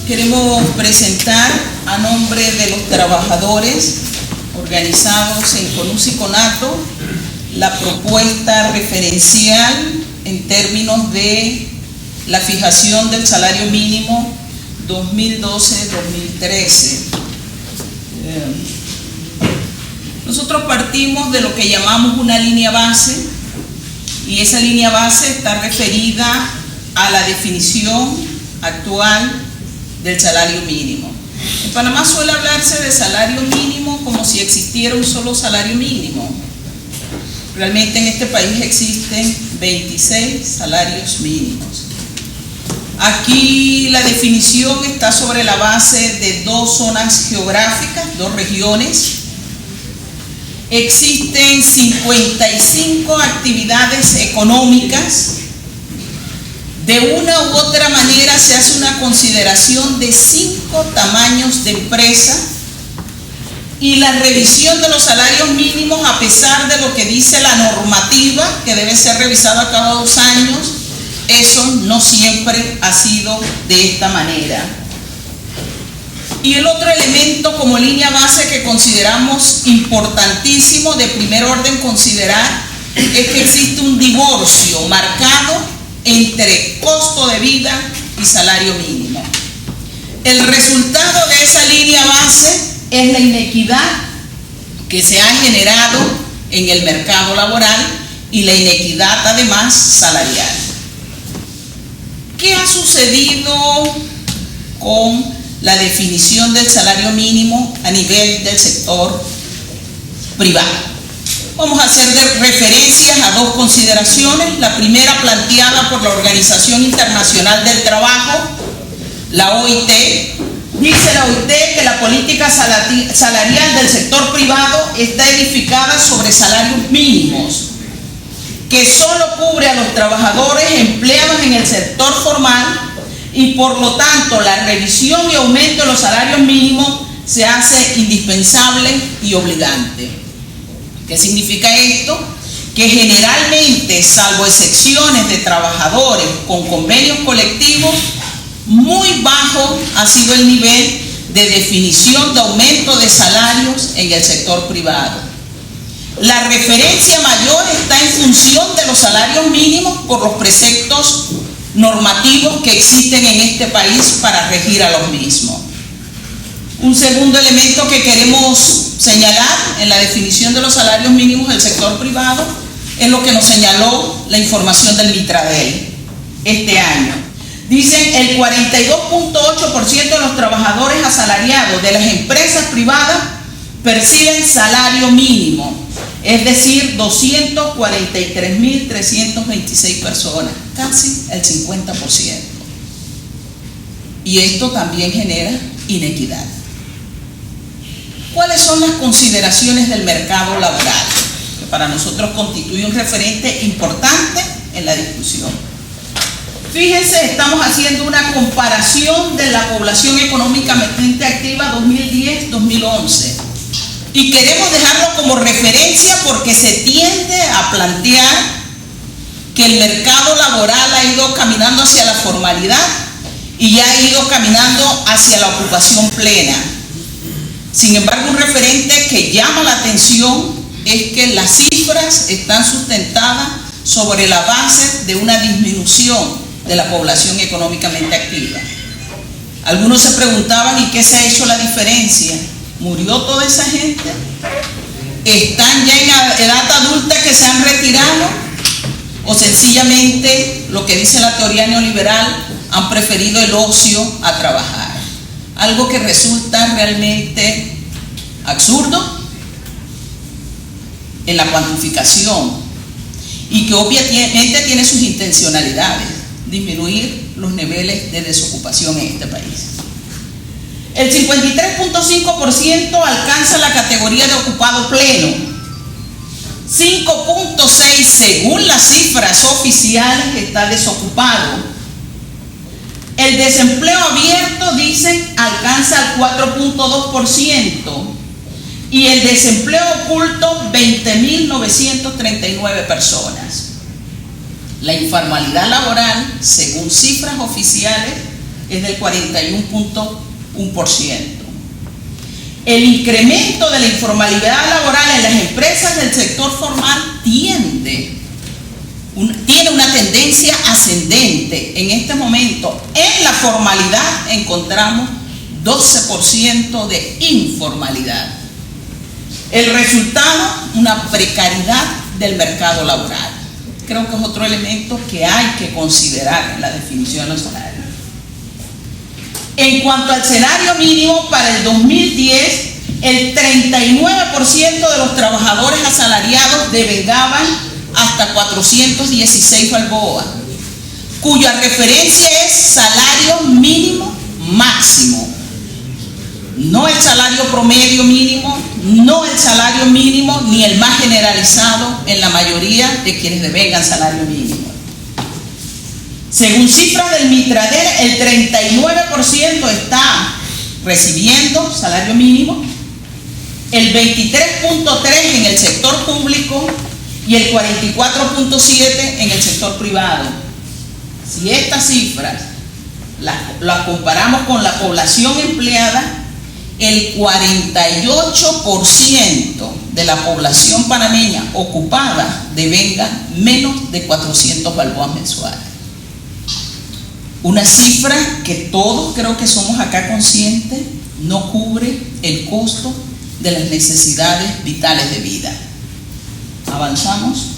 Queremos presentar a nombre de los trabajadores organizados en CONUS y CONATO la propuesta referencial en términos de la fijación del salario mínimo 2012-2013. Nosotros partimos de lo que llamamos una línea base, y esa línea base está referida a la definición actual del salario mínimo. En Panamá suele hablarse de salario mínimo como si existiera un solo salario mínimo. Realmente en este país existen 26 salarios mínimos. Aquí la definición está sobre la base de dos zonas geográficas, dos regiones. Existen 55 actividades económicas. De una u otra manera se hace una consideración de 5 tamaños de empresa, y la revisión de los salarios mínimos, a pesar de lo que dice la normativa, que debe ser revisada cada 2 años, eso no siempre ha sido de esta manera. Y el otro elemento como línea base que consideramos importantísimo, de primer orden considerar, es que existe un divorcio marcado entre costo de vida y salario mínimo. El resultado de esa línea base es la inequidad que se ha generado en el mercado laboral y la inequidad además salarial. ¿Qué ha sucedido con la definición del salario mínimo a nivel del sector privado? Vamos a hacer referencias a dos consideraciones. La primera, planteada por la Organización Internacional del Trabajo, la OIT. Dice la OIT que la política salarial del sector privado está edificada sobre salarios mínimos, que solo cubre a los trabajadores empleados en el sector formal, y por lo tanto la revisión y aumento de los salarios mínimos se hace indispensable y obligante. ¿Qué significa esto? Que generalmente, salvo excepciones de trabajadores con convenios colectivos, muy bajo ha sido el nivel de definición de aumento de salarios en el sector privado. La referencia mayor está en función de los salarios mínimos por los preceptos normativos que existen en este país para regir a los mismos. Un segundo elemento que queremos señalar en la definición de los salarios mínimos del sector privado es lo que nos señaló la información del Mitradel este año. Dicen el 42.8% de los trabajadores asalariados de las empresas privadas perciben salario mínimo, es decir, 243.326 personas, casi el 50%. Y esto también genera inequidad. ¿Cuáles son las consideraciones del mercado laboral? Que para nosotros constituye un referente importante en la discusión. Fíjense, estamos haciendo una comparación de la población económicamente activa 2010-2011. Y queremos dejarlo como referencia porque se tiende a plantear que el mercado laboral ha ido caminando hacia la formalidad y ya ha ido caminando hacia la ocupación plena. Sin embargo, un referente que llama la atención es que las cifras están sustentadas sobre la base de una disminución de la población económicamente activa. Algunos se preguntaban, ¿y qué se ha hecho la diferencia? ¿Murió toda esa gente? ¿Están ya en edad adulta que se han retirado? ¿O sencillamente, lo que dice la teoría neoliberal, han preferido el ocio a trabajar? Algo que resulta realmente absurdo en la cuantificación. y que obviamente tiene sus intencionalidades: disminuir los niveles de desocupación en este país. El 53.5% alcanza la categoría de ocupado pleno, 5.6% según las cifras oficiales está desocupado. El desempleo abierto, dicen, alcanza el 4.2% y el desempleo oculto 20.939 personas. La informalidad laboral, según cifras oficiales, es del 41.1%. El incremento de la informalidad laboral en las empresas del sector formal tiene una tendencia ascendente. En este momento, en la formalidad encontramos 12% de informalidad. El resultado, una precariedad del mercado laboral. Creo que es otro elemento que hay que considerar en la definición de los salarios. En cuanto al salario mínimo, para el 2010, el 39% de los trabajadores asalariados devengaban hasta 416 balboas, cuya referencia es salario mínimo máximo. No el salario promedio mínimo, no el salario mínimo, ni el más generalizado en la mayoría de quienes devengan salario mínimo. Según cifras del Mitrader, el 39% está recibiendo salario mínimo, el 23.3% en el sector público y el 44.7% en el sector privado. Si estas cifras las comparamos con la población empleada, el 48% de la población panameña ocupada devenga menos de 400 balboas mensuales. Una cifra que todos creo que somos acá conscientes no cubre el costo de las necesidades vitales de vida. Avanzamos.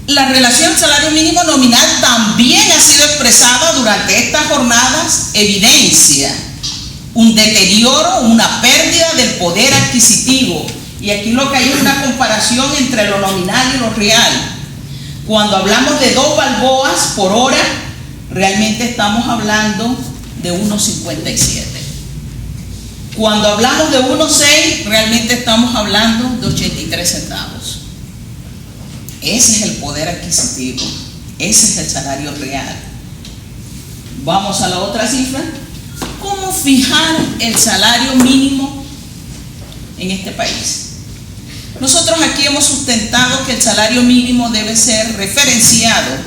La relación salario mínimo nominal también ha sido expresada durante estas jornadas, evidencia un deterioro, una pérdida del poder adquisitivo. Y aquí lo que hay es una comparación entre lo nominal y lo real. Cuando hablamos de 2 balboas por hora, realmente estamos hablando de 1.57. Cuando hablamos de 1.6, realmente estamos hablando de 83 centavos. Ese es el poder adquisitivo, ese es el salario real. Vamos a la otra cifra. ¿Cómo fijar el salario mínimo en este país? Nosotros aquí hemos sustentado que el salario mínimo debe ser referenciado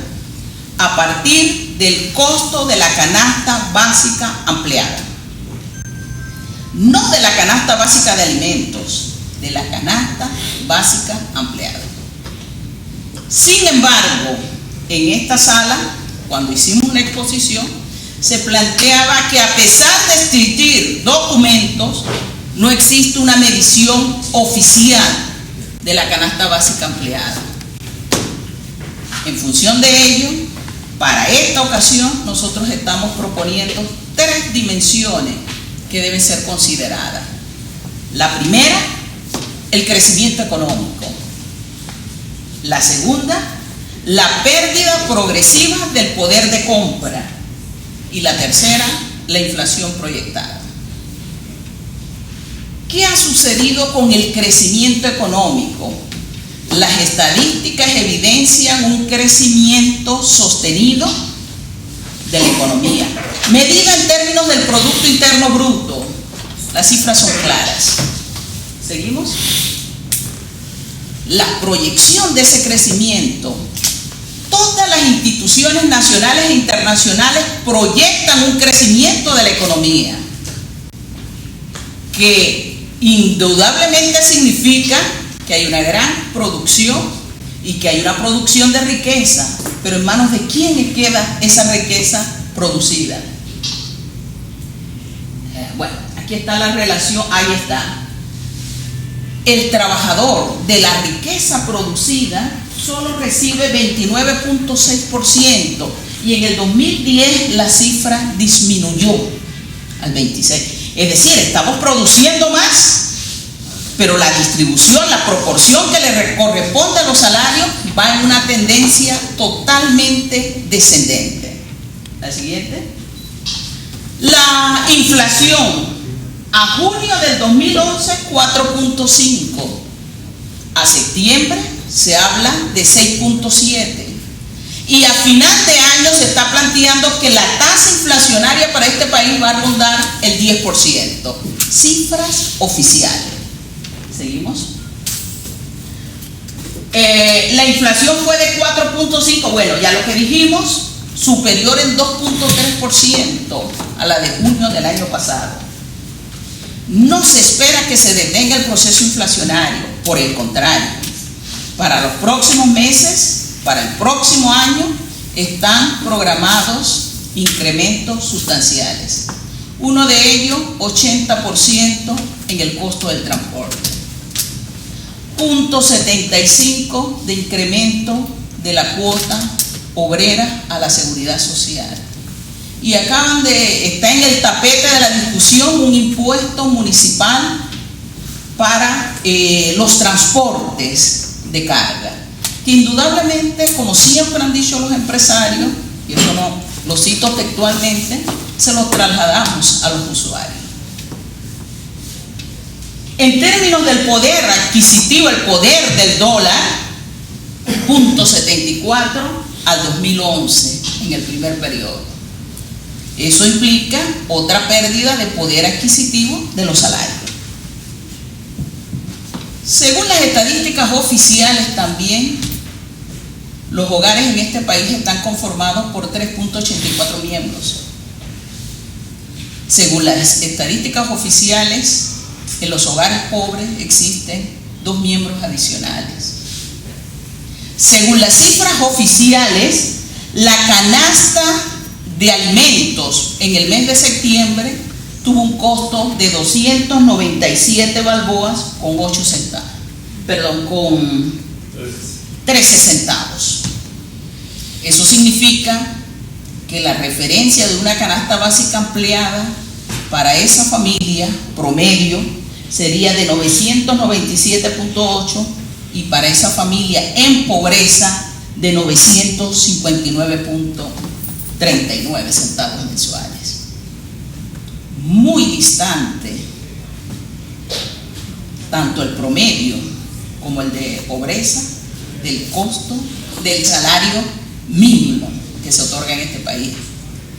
a partir del costo de la canasta básica ampliada. No de la canasta básica de alimentos, de la canasta básica ampliada. Sin embargo, en esta sala, cuando hicimos una exposición, se planteaba que a pesar de existir documentos, no existe una medición oficial de la canasta básica ampliada. En función de ello, para esta ocasión, nosotros estamos proponiendo 3 dimensiones que deben ser consideradas. La primera, el crecimiento económico. La segunda, la pérdida progresiva del poder de compra. Y la tercera, la inflación proyectada. ¿Qué ha sucedido con el crecimiento económico? Las estadísticas evidencian un crecimiento sostenido de la economía. Medida en términos del Producto Interno Bruto. Las cifras son claras. ¿Seguimos? La proyección de ese crecimiento. Todas las instituciones nacionales e internacionales proyectan un crecimiento de la economía que indudablemente significa que hay una gran producción y que hay una producción de riqueza, pero ¿en manos de quién queda esa riqueza producida? Bueno, aquí está la relación, ahí está. El trabajador de la riqueza producida solo recibe 29.6% y en el 2010 la cifra disminuyó al 26%. Es decir, estamos produciendo más, pero la distribución, la proporción que le corresponde a los salarios va en una tendencia totalmente descendente. La siguiente. La inflación a junio del 2011, 4.5. A septiembre se habla de 6.7. Y a final de año se está planteando que la tasa inflacionaria para este país va a rondar el 10%. Cifras oficiales. ¿Seguimos? La inflación fue de 4.5, bueno, ya lo que dijimos, superior en 2.3% a la de junio del año pasado. No se espera que se detenga el proceso inflacionario, por el contrario, para los próximos meses, para el próximo año, están programados incrementos sustanciales. Uno de ellos, 80% en el costo del transporte. 0.75 de incremento de la cuota obrera a la seguridad social. Y está en el tapete de la discusión un impuesto municipal para los transportes de carga, que indudablemente, como siempre han dicho los empresarios, y eso no lo cito textualmente, se lo trasladamos a los usuarios. En términos del poder adquisitivo, el poder del dólar, 0.74 al 2011 en el primer periodo. Eso implica otra pérdida de poder adquisitivo de los salarios. Según las estadísticas oficiales también, los hogares en este país están conformados por 3.84 miembros. Según las estadísticas oficiales, en los hogares pobres existen 2 miembros adicionales. Según las cifras oficiales, la canasta de alimentos en el mes de septiembre tuvo un costo de 297 balboas con 8 centavos, perdón, con 13 centavos. Eso significa que la referencia de una canasta básica ampliada para esa familia promedio sería de 997.8 y para esa familia en pobreza de 959.39 centavos mensuales. Muy distante tanto el promedio como el de pobreza del costo del salario mínimo que se otorga en este país,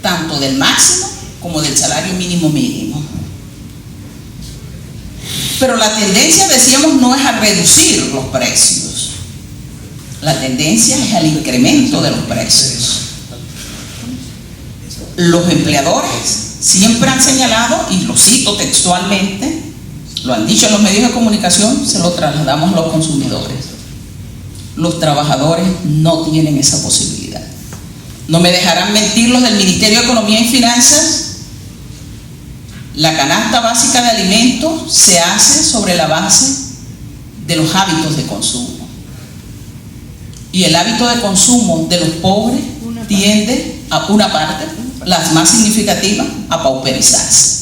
tanto del máximo como del salario mínimo. Pero la tendencia, decíamos, no es a reducir los precios, la tendencia es al incremento de los precios. Los empleadores siempre han señalado, y lo cito textualmente, lo han dicho en los medios de comunicación, se lo trasladamos a los consumidores. Los trabajadores no tienen esa posibilidad. No me dejarán mentir los del Ministerio de Economía y Finanzas. La canasta básica de alimentos se hace sobre la base de los hábitos de consumo. Y el hábito de consumo de los pobres tiende a una parte, las más significativas, a pauperizarse.